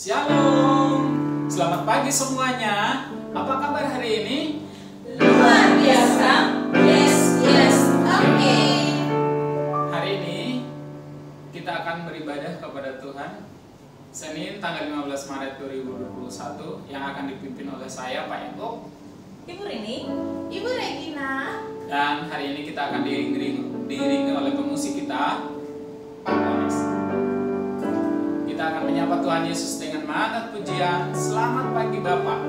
Shalom, selamat pagi semuanya. Apa kabar hari ini? Luar biasa. Yes, oke. Hari ini kita akan beribadah kepada Tuhan. Senin tanggal 15 Maret 2021 yang akan dipimpin oleh saya, Pak Eko, Ibu Rini, Ibu Regina. dan hari ini kita akan diiringi oleh pemusik kita, Pak Monis. Kita akan menyapa Tuhan Yesus dengan mangat pujian. Selamat pagi Bapak.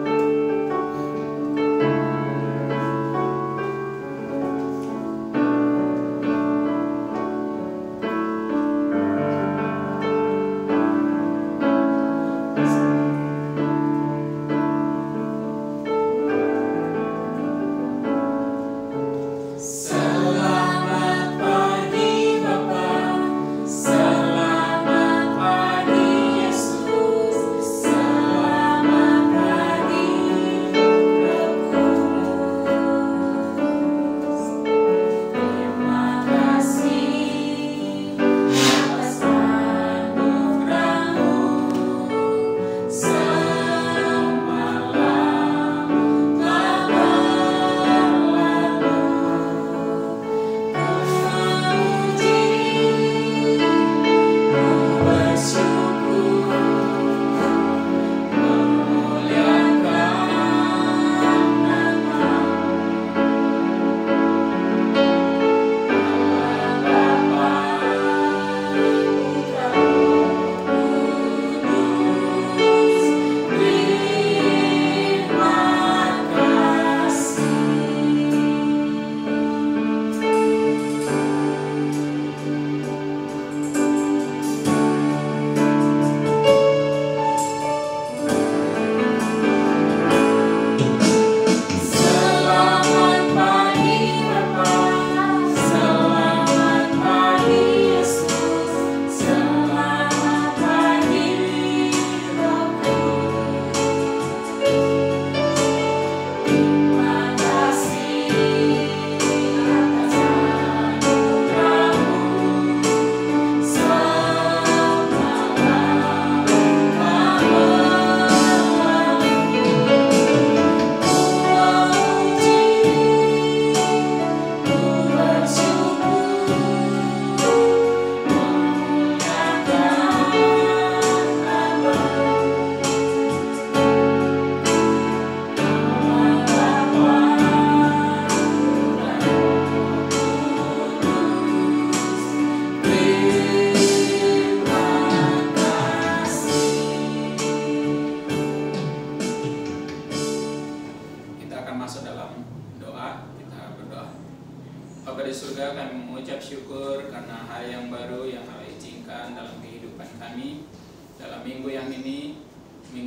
Bapa di surga, kami mengucap syukur karena hari yang baru yang Allah izinkan dalam kehidupan kami. Dalam minggu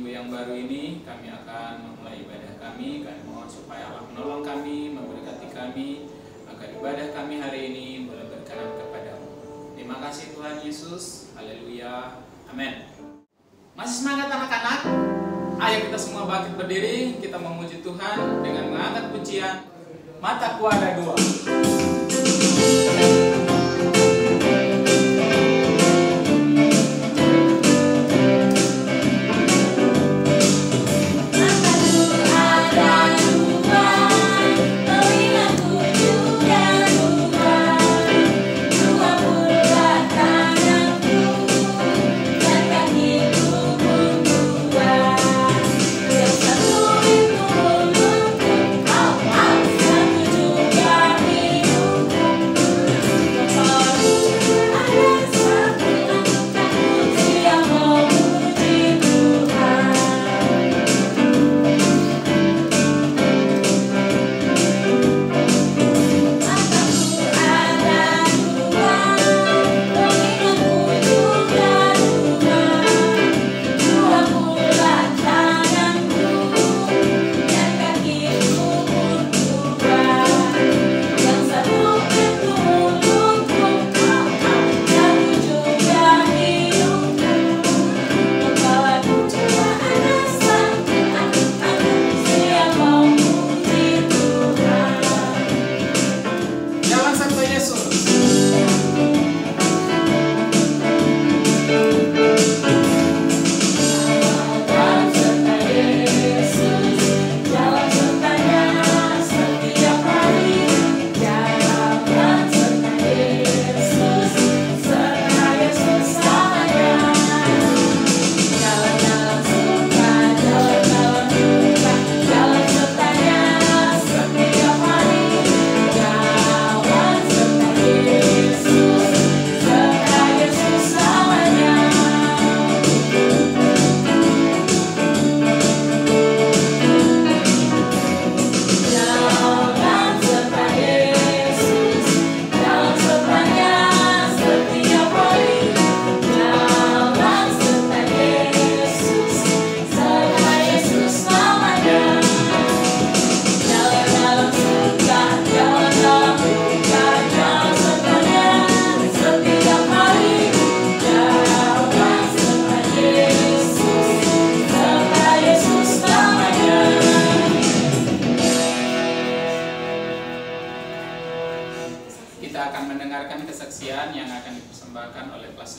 yang baru ini, kami akan memulai ibadah kami. Kami mohon supaya Allah menolong kami, memberkati kami, agar ibadah kami hari ini boleh berkenan kepadamu. Terima kasih Tuhan Yesus. Haleluya. Amin. Masih semangat anak-anak? Ayo kita semua bangkit berdiri, kita memuji Tuhan dengan mengangkat pujian. Mataku ada dua.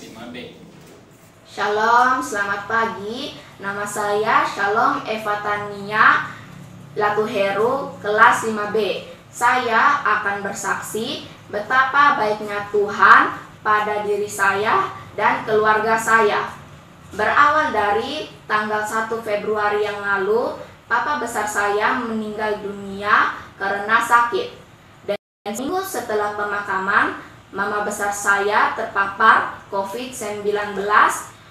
5B. Shalom, selamat pagi. Nama saya Shalom Evatania Latuheru, kelas 5B. Saya akan bersaksi betapa baiknya Tuhan pada diri saya dan keluarga saya. Berawal dari tanggal 1 Februari yang lalu, papa besar saya meninggal dunia karena sakit. Dan seminggu setelah pemakaman, mama besar saya terpapar COVID-19.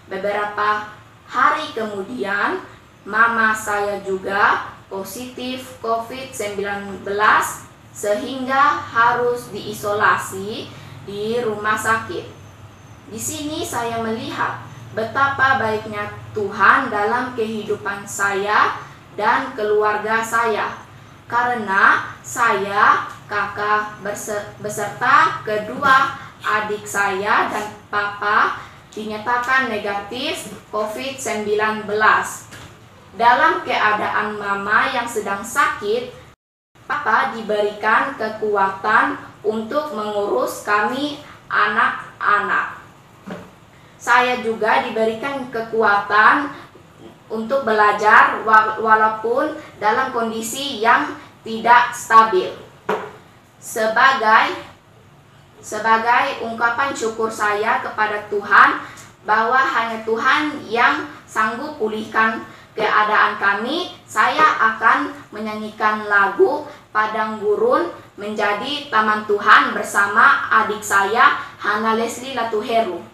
Beberapa hari kemudian, mama saya juga positif COVID-19 sehingga harus diisolasi di rumah sakit. Di sini saya melihat betapa baiknya Tuhan dalam kehidupan saya dan keluarga saya. Karena saya, kakak beserta kedua adik saya dan papa dinyatakan negatif COVID-19. Dalam keadaan mama yang sedang sakit, papa diberikan kekuatan untuk mengurus kami anak-anak. Saya juga diberikan kekuatan untuk belajar walaupun dalam kondisi yang tidak stabil. Sebagai ungkapan syukur saya kepada Tuhan bahwa hanya Tuhan yang sanggup pulihkan keadaan kami, saya akan menyanyikan lagu Padang Gurun menjadi Taman Tuhan bersama adik saya Hana Leslie Latuheru.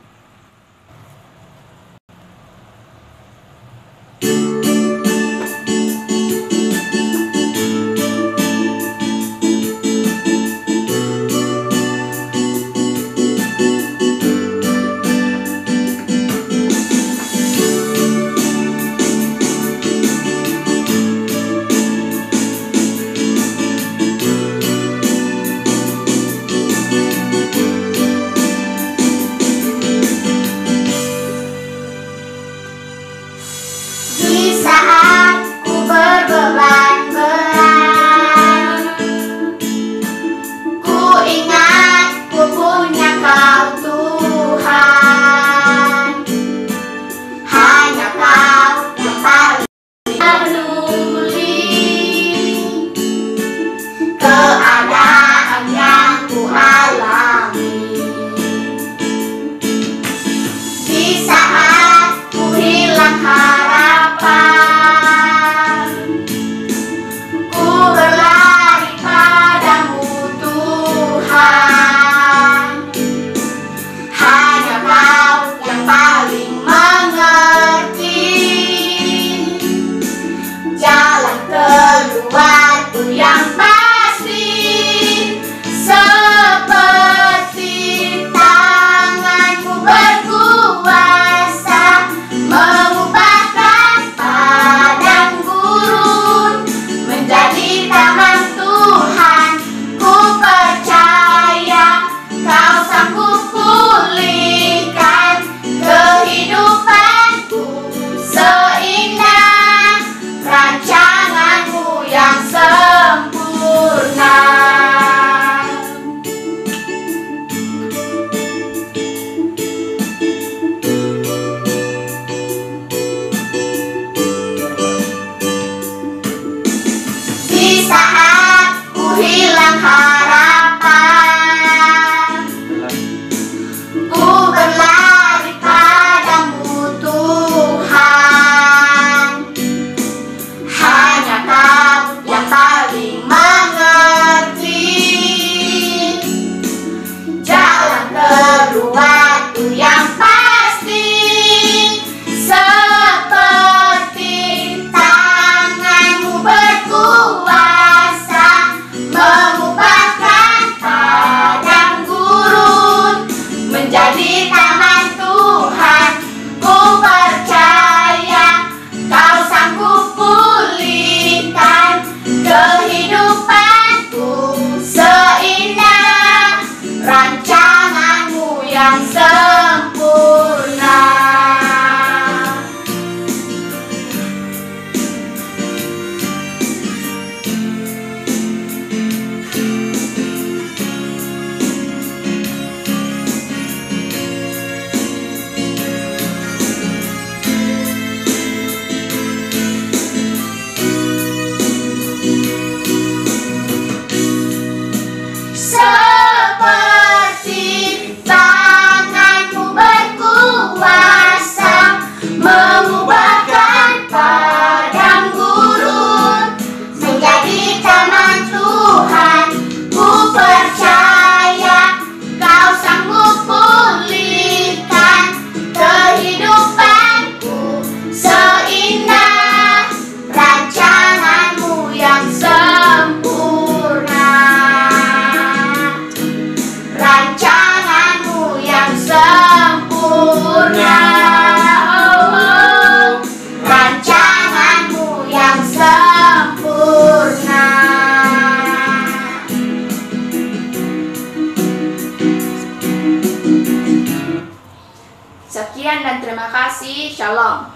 Sekian dan terima kasih. Shalom.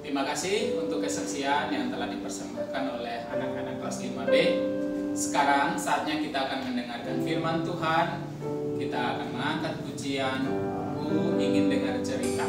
Terima kasih untuk kesaksian yang telah dipersembahkan oleh anak-anak kelas 5B. Sekarang saatnya kita akan mendengarkan firman Tuhan. Kita akan mengangkat pujian Ku Ingin Dengar Cerita.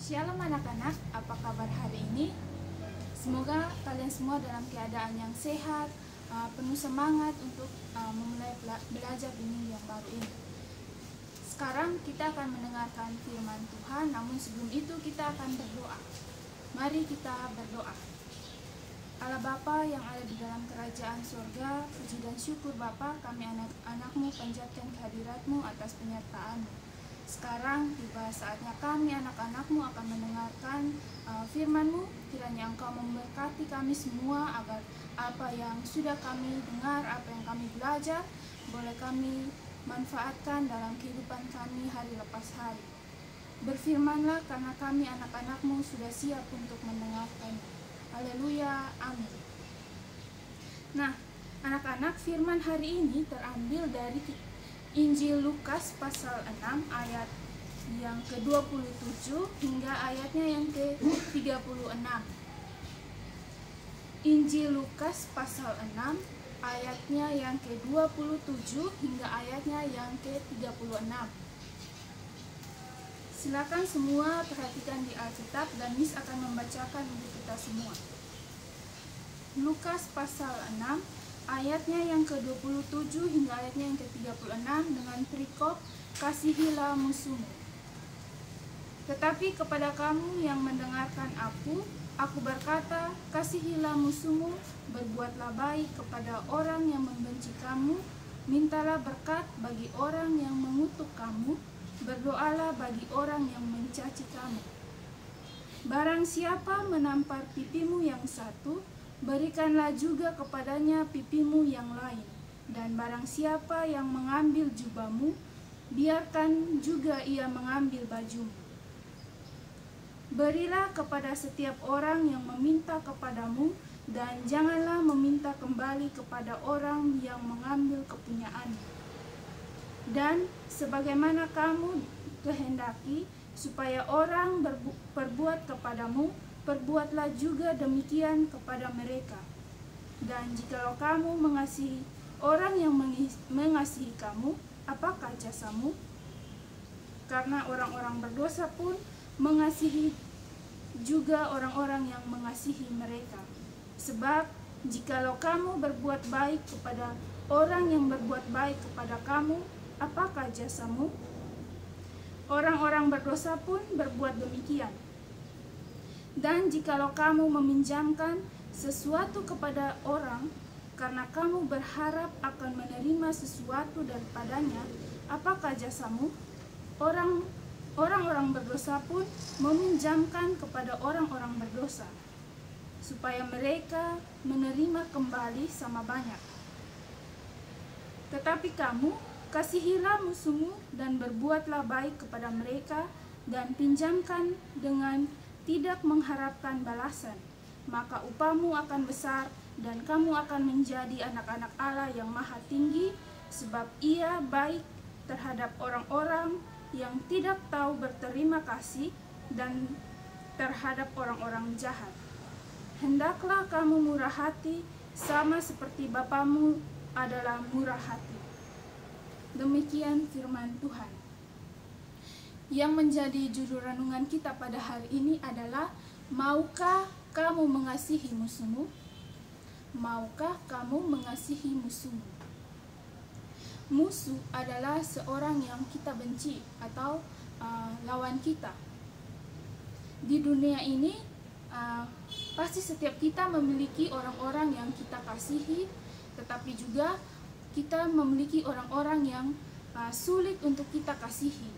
Shalom anak-anak, apa kabar hari ini? Semoga kalian semua dalam keadaan yang sehat, penuh semangat untuk memulai belajar di minggu yang baru ini. Sekarang kita akan mendengarkan firman Tuhan, namun sebelum itu kita akan berdoa. Mari kita berdoa. Allah Bapa yang ada di dalam kerajaan surga, puji dan syukur Bapa, kami anak-anakmu panjatkan kehadiratmu atas penyertaan-Mu. Sekarang tiba saatnya kami anak-anakmu akan mendengarkan firman-Mu. Kiranya Engkau memberkati kami semua agar apa yang sudah kami dengar, apa yang kami belajar, boleh kami manfaatkan dalam kehidupan kami hari lepas hari. Berfirmanlah karena kami anak-anakmu sudah siap untuk mendengarkan. Haleluya, amin. Nah, anak-anak, firman hari ini terambil dari Injil Lukas pasal 6 ayat yang ke-27 hingga ayatnya yang ke-36. Injil Lukas pasal 6 ayatnya yang ke-27 hingga ayatnya yang ke-36. Silakan semua perhatikan di Alkitab dan Miss akan membacakan untuk kita semua. Lukas pasal 6 ayatnya yang ke-27 hingga ayatnya yang ke-36 dengan perikop kasihilah musuhmu. Tetapi kepada kamu yang mendengarkan aku berkata, kasihilah musuhmu, berbuatlah baik kepada orang yang membenci kamu, mintalah berkat bagi orang yang mengutuk kamu, berdoalah bagi orang yang mencaci kamu. Barang siapa menampar pipimu yang satu, berikanlah juga kepadanya pipimu yang lain. Dan barang siapa yang mengambil jubahmu, biarkan juga ia mengambil bajumu. Berilah kepada setiap orang yang meminta kepadamu, dan janganlah meminta kembali kepada orang yang mengambil kepunyaanmu. Dan sebagaimana kamu kehendaki supaya orang berbuat kepadamu, perbuatlah juga demikian kepada mereka. Dan jikalau kamu mengasihi orang yang mengasihi kamu, apakah jasamu? Karena orang-orang berdosa pun mengasihi juga orang-orang yang mengasihi mereka. Sebab jikalau kamu berbuat baik kepada orang yang berbuat baik kepada kamu, apakah jasamu? Orang-orang berdosa pun berbuat demikian. Dan jikalau kamu meminjamkan sesuatu kepada orang, karena kamu berharap akan menerima sesuatu daripadanya, apakah jasamu? orang-orang berdosa pun meminjamkan kepada orang-orang berdosa, supaya mereka menerima kembali sama banyak. Tetapi kamu, kasihilah musuhmu dan berbuatlah baik kepada mereka, dan pinjamkan dengan tidak mengharapkan balasan. Maka upahmu akan besar, dan kamu akan menjadi anak-anak Allah yang maha tinggi, sebab Ia baik terhadap orang-orang yang tidak tahu berterima kasih dan terhadap orang-orang jahat. Hendaklah kamu murah hati, sama seperti Bapamu adalah murah hati. Demikian firman Tuhan. Yang menjadi judul renungan kita pada hari ini adalah, maukah kamu mengasihi musuhmu? Maukah kamu mengasihi musuhmu? Musuh adalah seorang yang kita benci atau lawan kita. Di dunia ini pasti setiap kita memiliki orang-orang yang kita kasihi, tetapi juga kita memiliki orang-orang yang sulit untuk kita kasihi.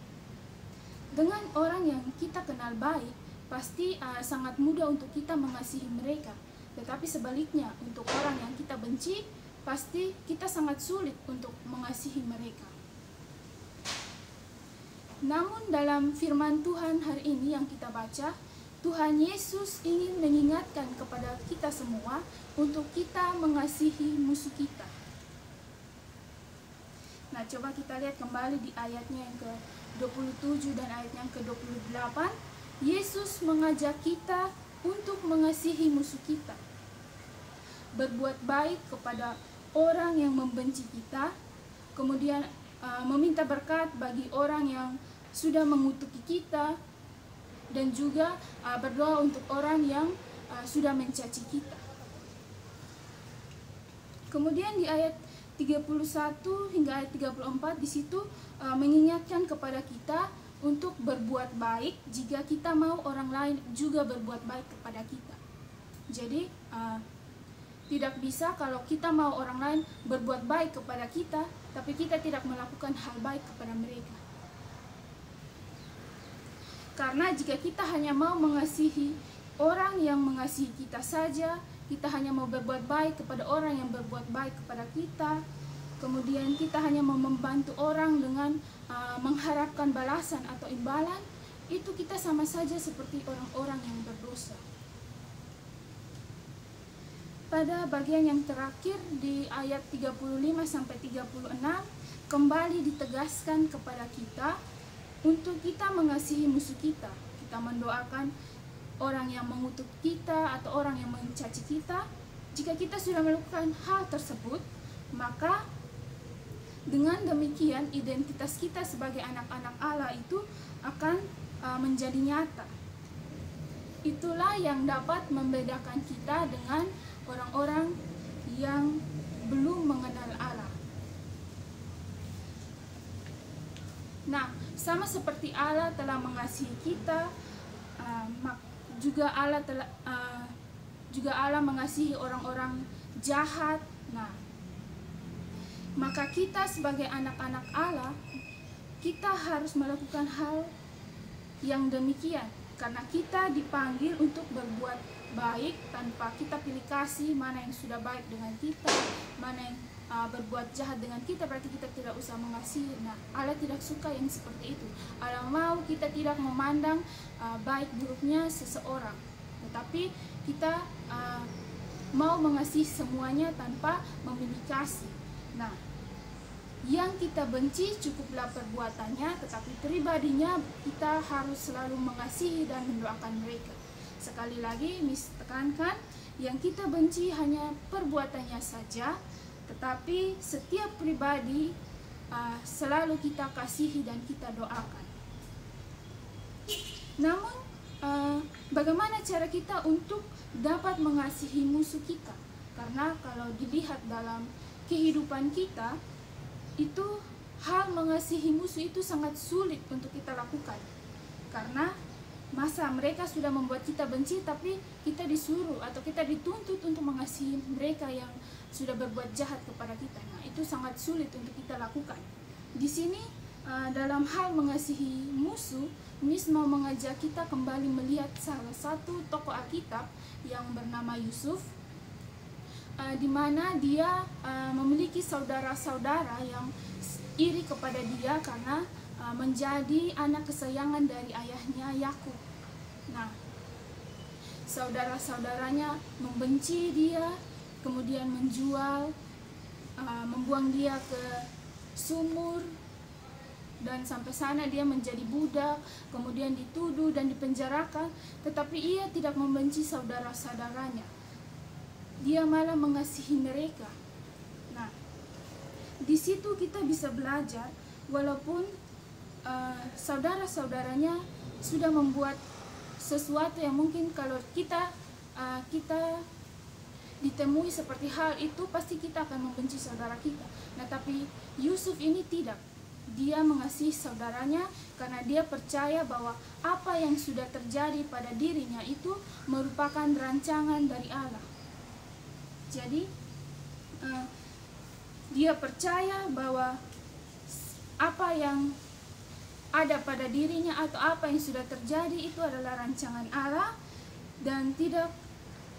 Dengan orang yang kita kenal baik, pasti sangat mudah untuk kita mengasihi mereka. Tetapi sebaliknya, untuk orang yang kita benci, pasti kita sangat sulit untuk mengasihi mereka. Namun dalam firman Tuhan hari ini yang kita baca, Tuhan Yesus ingin mengingatkan kepada kita semua untuk kita mengasihi musuh kita. Nah, coba kita lihat kembali di ayatnya yang ke-27 dan ayat yang ke-28. Yesus mengajak kita untuk mengasihi musuh kita, berbuat baik kepada orang yang membenci kita, kemudian meminta berkat bagi orang yang sudah mengutuki kita, dan juga berdoa untuk orang yang sudah mencaci kita. Kemudian di ayat 31 hingga ayat 34 di situ mengingatkan kepada kita untuk berbuat baik jika kita mau orang lain juga berbuat baik kepada kita. Jadi tidak bisa kalau kita mau orang lain berbuat baik kepada kita, tapi kita tidak melakukan hal baik kepada mereka. Karena jika kita hanya mau mengasihi orang yang mengasihi kita saja, kita hanya mau berbuat baik kepada orang yang berbuat baik kepada kita, kemudian kita hanya mau membantu orang dengan mengharapkan balasan atau imbalan, itu kita sama saja seperti orang-orang yang berdosa. Pada bagian yang terakhir di ayat 35-36 kembali ditegaskan kepada kita untuk kita mengasihi musuh kita. Kita mendoakan orang yang mengutuk kita atau orang yang mencaci kita. Jika kita sudah melakukan hal tersebut, maka dengan demikian identitas kita sebagai anak-anak Allah itu akan menjadi nyata. Itulah yang dapat membedakan kita dengan orang-orang yang belum mengenal Allah. Nah, sama seperti Allah telah mengasihi kita, juga Allah mengasihi orang-orang jahat. Nah, maka kita sebagai anak-anak Allah, kita harus melakukan hal yang demikian, karena kita dipanggil untuk berbuat baik tanpa kita pilih kasih mana yang sudah baik dengan kita, mana yang berbuat jahat dengan kita, berarti kita tidak usah mengasihi. Nah, Allah tidak suka yang seperti itu. Allah mau kita tidak memandang baik buruknya seseorang, tetapi kita mau mengasihi semuanya tanpa memilih kasih. Nah, yang kita benci cukuplah perbuatannya, tetapi pribadinya kita harus selalu mengasihi dan mendoakan mereka. Sekali lagi, Miss tekankan, yang kita benci hanya perbuatannya saja, tetapi setiap pribadi selalu kita kasihi dan kita doakan. Namun, bagaimana cara kita untuk dapat mengasihi musuh kita? Karena kalau dilihat dalam kehidupan kita, itu hal mengasihi musuh itu sangat sulit untuk kita lakukan. Karena masa mereka sudah membuat kita benci, tapi kita disuruh atau kita dituntut untuk mengasihi mereka yang sudah berbuat jahat kepada kita. Nah, itu sangat sulit untuk kita lakukan. Di sini dalam hal mengasihi musuh, Miss mau mengajak kita kembali melihat salah satu tokoh Alkitab yang bernama Yusuf, di mana dia memiliki saudara-saudara yang iri kepada dia karena menjadi anak kesayangan dari ayahnya Yakub. Nah, saudara-saudaranya membenci dia, kemudian menjual, membuang dia ke sumur, dan sampai sana dia menjadi budak, kemudian dituduh dan dipenjarakan. Tetapi ia tidak membenci saudara-saudaranya, dia malah mengasihi mereka. Nah, di situ kita bisa belajar, walaupun saudara-saudaranya sudah membuat sesuatu yang mungkin kalau kita ditemui seperti hal itu, pasti kita akan membenci saudara kita. Nah, tapi Yusuf ini tidak. Dia mengasihi saudaranya karena dia percaya bahwa apa yang sudah terjadi pada dirinya itu merupakan rancangan dari Allah. Jadi dia percaya bahwa apa yang ada pada dirinya atau apa yang sudah terjadi itu adalah rancangan Allah, dan tidak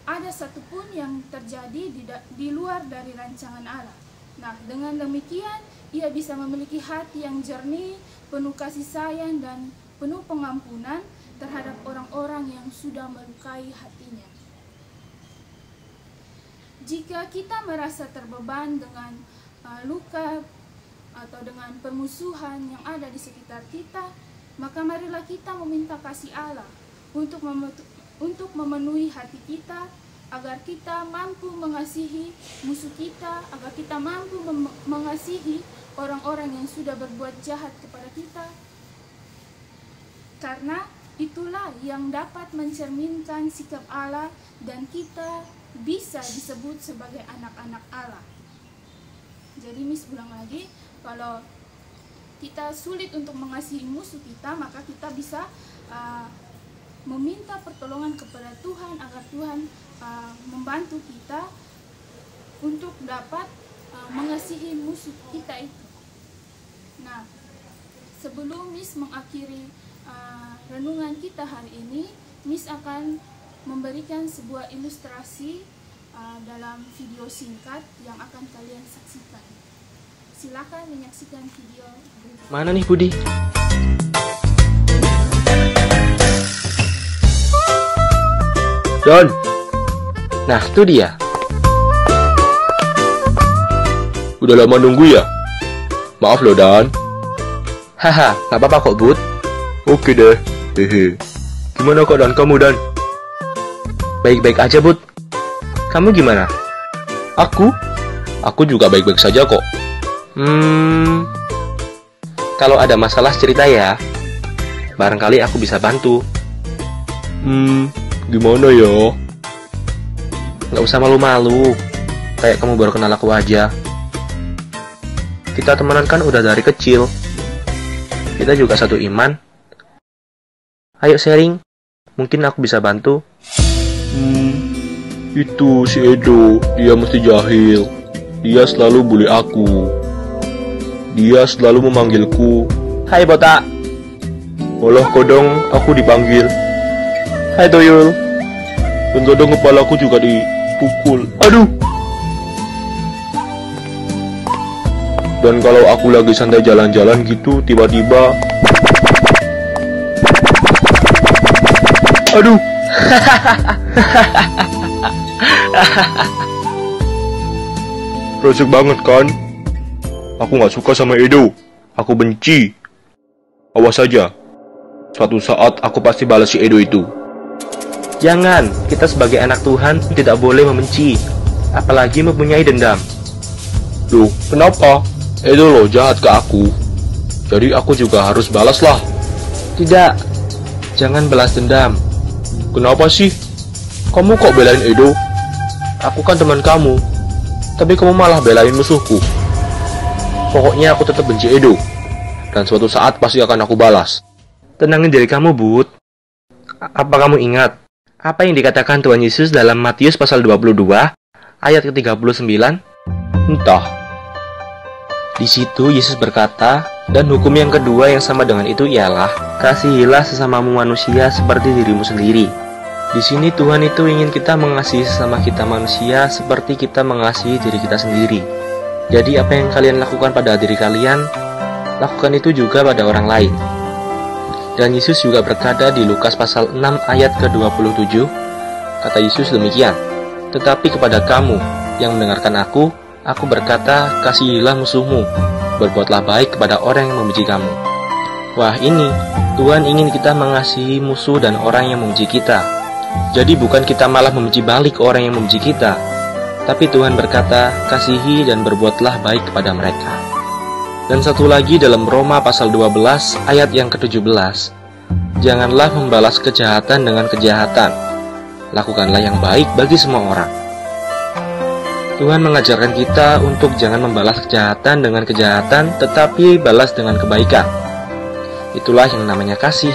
ada satupun yang terjadi di luar dari rancangan Allah. Nah, dengan demikian ia bisa memiliki hati yang jernih, penuh kasih sayang dan penuh pengampunan terhadap orang-orang yang sudah melukai hatinya. Jika kita merasa terbeban dengan luka atau dengan permusuhan yang ada di sekitar kita, maka marilah kita meminta kasih Allah untuk memenuhi hati kita, agar kita mampu mengasihi musuh kita, agar kita mampu mengasihi orang-orang yang sudah berbuat jahat kepada kita. Karena itulah yang dapat mencerminkan sikap Allah dan kita bisa disebut sebagai anak-anak Allah. Jadi Miss ulang lagi, kalau kita sulit untuk mengasihi musuh kita, maka kita bisa meminta pertolongan kepada Tuhan agar Tuhan membantu kita untuk dapat mengasihi musuh kita itu. Nah, sebelum Miss mengakhiri renungan kita hari ini, Miss akan memberikan sebuah ilustrasi dalam video singkat yang akan kalian saksikan. Silakan menyaksikan video berikut. Mana nih Budi? Don. Nah, itu dia. Udah lama nunggu ya? Maaf loh, Dan. Haha, gak apa-apa kok, Bud. Oke deh. Hehe. Gimana keadaan kamu, Dan? Baik-baik aja, Bud. Kamu gimana? Aku juga baik-baik saja kok. Kalau ada masalah cerita ya. Barangkali aku bisa bantu. Gimana ya? Gak usah malu-malu. Kayak kamu baru kenal aku aja. Kita temenan kan udah dari kecil. Kita juga satu iman. Ayo sharing. Mungkin aku bisa bantu. Itu si Edo. Dia mesti jahil. Dia selalu bully aku. Dia selalu memanggilku. Hai botak. Olah kodong aku dipanggil. Hai Toyul. Dan kadang kepalaku juga dipukul. Aduh. Dan kalau aku lagi santai jalan-jalan gitu, tiba-tiba aduh. Resik banget kan? Aku gak suka sama Edo. Aku benci. Awas saja. Suatu saat aku pasti balas si Edo itu. Jangan, kita sebagai anak Tuhan tidak boleh membenci, apalagi mempunyai dendam. Loh, kenapa? Edo loh jahat ke aku. Jadi aku juga harus balas lah. Tidak, jangan balas dendam. Kenapa sih? Kamu kok belain Edo? Aku kan teman kamu. Tapi kamu malah belain musuhku. Pokoknya aku tetap benci Edo. Dan suatu saat pasti akan aku balas. Tenangin diri kamu, Bud. Apa kamu ingat apa yang dikatakan Tuhan Yesus dalam Matius pasal 22 ayat ke-39? Entah. Di situ Yesus berkata, Dan hukum yang kedua yang sama dengan itu ialah kasihilah sesamamu manusia seperti dirimu sendiri. Di sini Tuhan itu ingin kita mengasihi sesama kita manusia seperti kita mengasihi diri kita sendiri. Jadi apa yang kalian lakukan pada diri kalian, lakukan itu juga pada orang lain. Dan Yesus juga berkata di Lukas pasal 6 ayat ke-27, kata Yesus demikian, "Tetapi kepada kamu yang mendengarkan aku berkata, kasihilah musuhmu, berbuatlah baik kepada orang yang membenci kamu." Wah, ini Tuhan ingin kita mengasihi musuh dan orang yang membenci kita. Jadi bukan kita malah membenci balik orang yang membenci kita, tapi Tuhan berkata, kasihi dan berbuatlah baik kepada mereka. Dan satu lagi dalam Roma pasal 12 ayat yang ke-17, janganlah membalas kejahatan dengan kejahatan, lakukanlah yang baik bagi semua orang. Tuhan mengajarkan kita untuk jangan membalas kejahatan dengan kejahatan, tetapi balas dengan kebaikan. Itulah yang namanya kasih.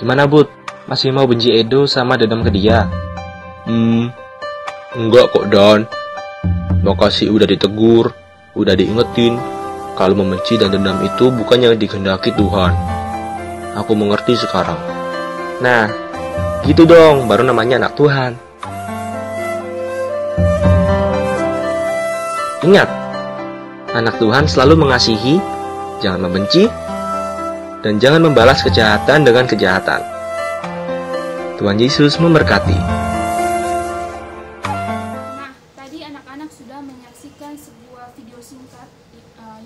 Gimana Bud? Masih mau benci Edo sama dendam ke dia? Enggak kok Don. Makasih udah ditegur, udah diingetin. Kalau membenci dan dendam itu bukan yang dikehendaki Tuhan. Aku mengerti sekarang. Nah, gitu dong, baru namanya anak Tuhan. Ingat, anak Tuhan selalu mengasihi, jangan membenci, dan jangan membalas kejahatan dengan kejahatan. Tuhan Yesus memberkati. Nah, tadi anak-anak sudah menyaksikan sebuah video singkat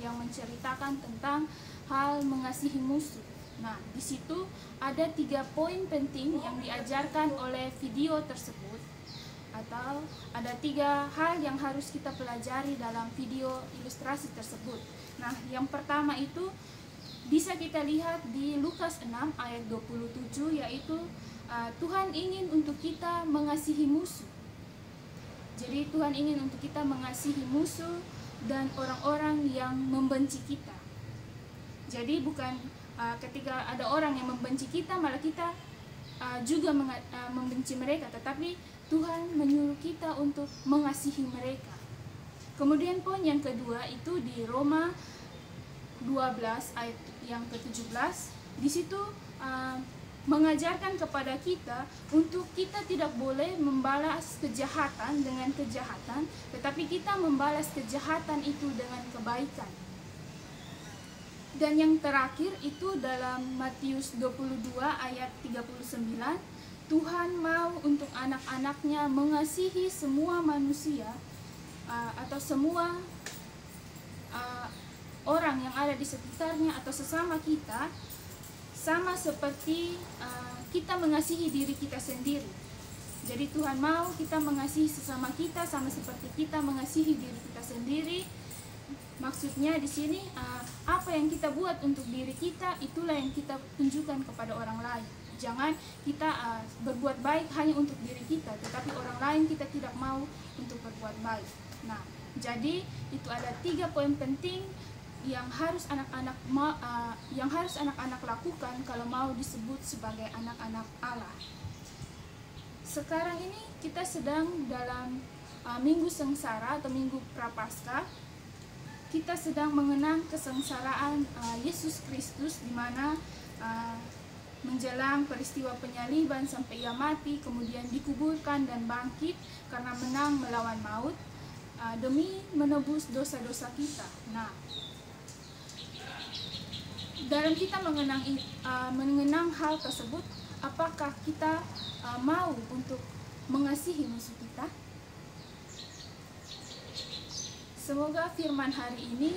yang menceritakan tentang hal mengasihi musuh. Nah, di situ ada 3 poin penting yang diajarkan oleh video tersebut, atau ada 3 hal yang harus kita pelajari dalam video ilustrasi tersebut. Nah, yang pertama itu bisa kita lihat di Lukas 6 ayat 27, yaitu Tuhan ingin untuk kita mengasihi musuh. Jadi Tuhan ingin untuk kita mengasihi musuh dan orang-orang yang membenci kita. Jadi bukan ketika ada orang yang membenci kita malah kita juga membenci mereka, tetapi Tuhan menyuruh kita untuk mengasihi mereka. Kemudian poin yang kedua itu di Roma 12 ayat yang ke-17. Di situ mengajarkan kepada kita untuk kita tidak boleh membalas kejahatan dengan kejahatan, tetapi kita membalas kejahatan itu dengan kebaikan. Dan yang terakhir itu dalam Matius 22 ayat 39, Tuhan mau untuk anak-anaknya mengasihi semua manusia atau semua orang yang ada di sekitarnya atau sesama kita, sama seperti kita mengasihi diri kita sendiri. Jadi Tuhan mau kita mengasihi sesama kita sama seperti kita mengasihi diri kita sendiri. Maksudnya di sini apa yang kita buat untuk diri kita, itulah yang kita tunjukkan kepada orang lain. Jangan kita berbuat baik hanya untuk diri kita, tetapi orang lain kita tidak mau untuk berbuat baik. Nah, jadi itu ada 3 poin penting yang harus anak-anak lakukan kalau mau disebut sebagai anak-anak Allah. Sekarang ini kita sedang dalam minggu sengsara atau minggu prapaskah. Kita sedang mengenang kesengsaraan Yesus Kristus, di mana menjelang peristiwa penyaliban sampai Ia mati, kemudian dikuburkan dan bangkit karena menang melawan maut demi menebus dosa-dosa kita. Nah, dalam kita mengenang hal tersebut, apakah kita mau untuk mengasihi musuh kita? Semoga firman hari ini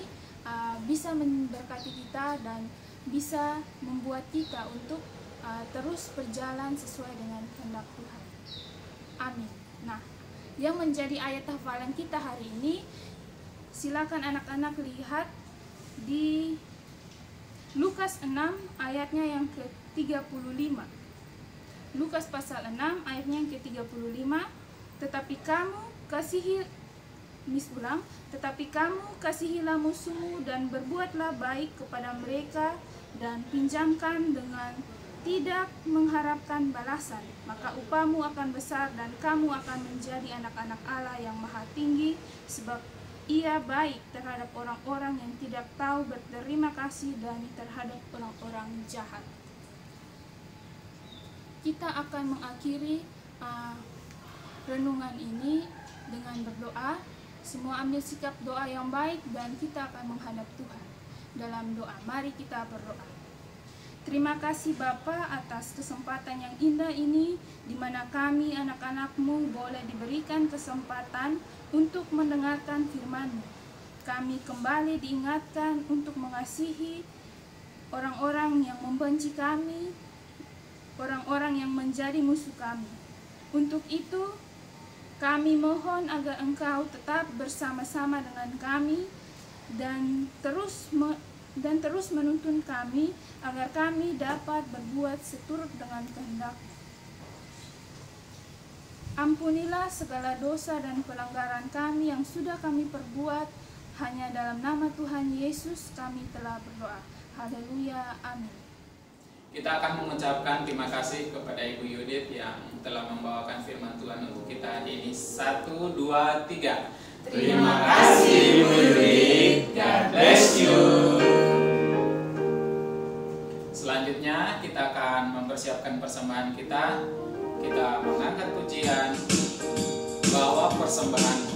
bisa memberkati kita dan bisa membuat kita untuk terus berjalan sesuai dengan kehendak Tuhan. Amin. Nah, yang menjadi ayat hafalan kita hari ini, silakan anak-anak lihat di Lukas 6 ayatnya yang ke-35. Lukas pasal 6 ayatnya yang ke-35. Tetapi kamu kasihilah musuhmu dan berbuatlah baik kepada mereka dan pinjamkan dengan tidak mengharapkan balasan, maka upahmu akan besar dan kamu akan menjadi anak-anak Allah yang maha tinggi, sebab Ia baik terhadap orang-orang yang tidak tahu berterima kasih dan terhadap orang-orang jahat. Kita akan mengakhiri renungan ini dengan berdoa. Semua ambil sikap doa yang baik dan kita akan menghadap Tuhan. Dalam doa, mari kita berdoa. Terima kasih Bapa atas kesempatan yang indah ini, di mana kami anak-anak-Mu boleh diberikan kesempatan untuk mendengarkan firman-Mu. Kami kembali diingatkan untuk mengasihi orang-orang yang membenci kami, orang-orang yang menjadi musuh kami. Untuk itu, kami mohon agar Engkau tetap bersama-sama dengan kami dan terus menuntun kami agar kami dapat berbuat seturut dengan kehendak. Ampunilah segala dosa dan pelanggaran kami yang sudah kami perbuat. Hanya dalam nama Tuhan Yesus kami telah berdoa. Haleluya, amin. Kita akan mengucapkan terima kasih kepada Ibu Yudit yang telah membawakan firman Tuhan untuk kita hari ini. 1, 2, 3. Terima kasih Ibu Yudit. God bless you. Selanjutnya kita akan mempersiapkan persembahan kita. Kita mengangkat pujian, bawa persembahan.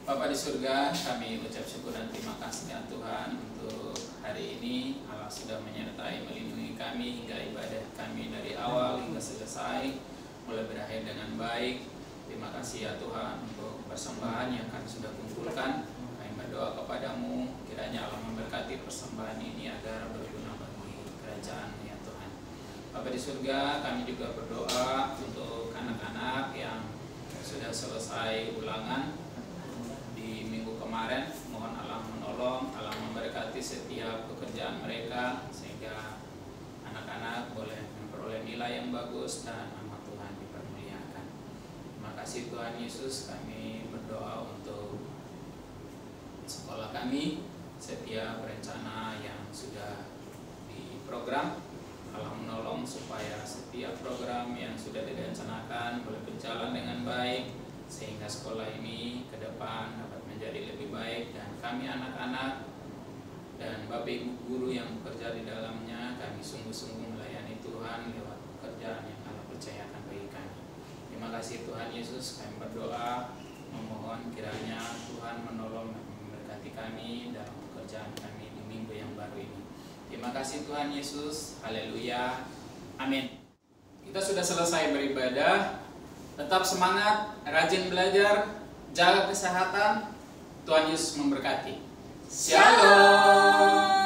Bapa di surga, kami ucap syukur dan terima kasih ya Tuhan untuk hari ini. Allah sudah menyertai melindungi kami hingga ibadah kami dari awal hingga selesai, mulai berakhir dengan baik. Terima kasih ya Tuhan untuk persembahan yang kami sudah kumpulkan. Kami berdoa kepadamu, kiranya Allah memberkati persembahan ini agar berguna bagi kerajaan ya Tuhan. Bapa di surga, kami juga berdoa untuk anak-anak yang sudah selesai ulangan di minggu kemarin. Mohon Allah menolong, Allah memberkati setiap pekerjaan mereka sehingga anak-anak boleh memperoleh nilai yang bagus dan nama Tuhan dipermuliakan. Terima kasih Tuhan Yesus, kami berdoa untuk sekolah kami, setiap rencana yang sudah diprogram. Allah menolong supaya setiap program yang sudah direncanakan boleh berjalan dengan baik, sehingga sekolah ini ke depan dapat menjadi lebih baik, dan kami anak-anak dan Bapak Ibu guru yang bekerja di dalamnya, kami sungguh-sungguh melayani Tuhan lewat pekerjaan yang Allah percayakan bagi kami. Terima kasih Tuhan Yesus, kami berdoa memohon kiranya Tuhan menolong dan memberkati kami dalam pekerjaan kami di minggu yang baru ini. Terima kasih Tuhan Yesus, haleluya, amin. Kita sudah selesai beribadah. Tetap semangat, rajin belajar, jaga kesehatan. Tuhan Yesus memberkati. Shalom.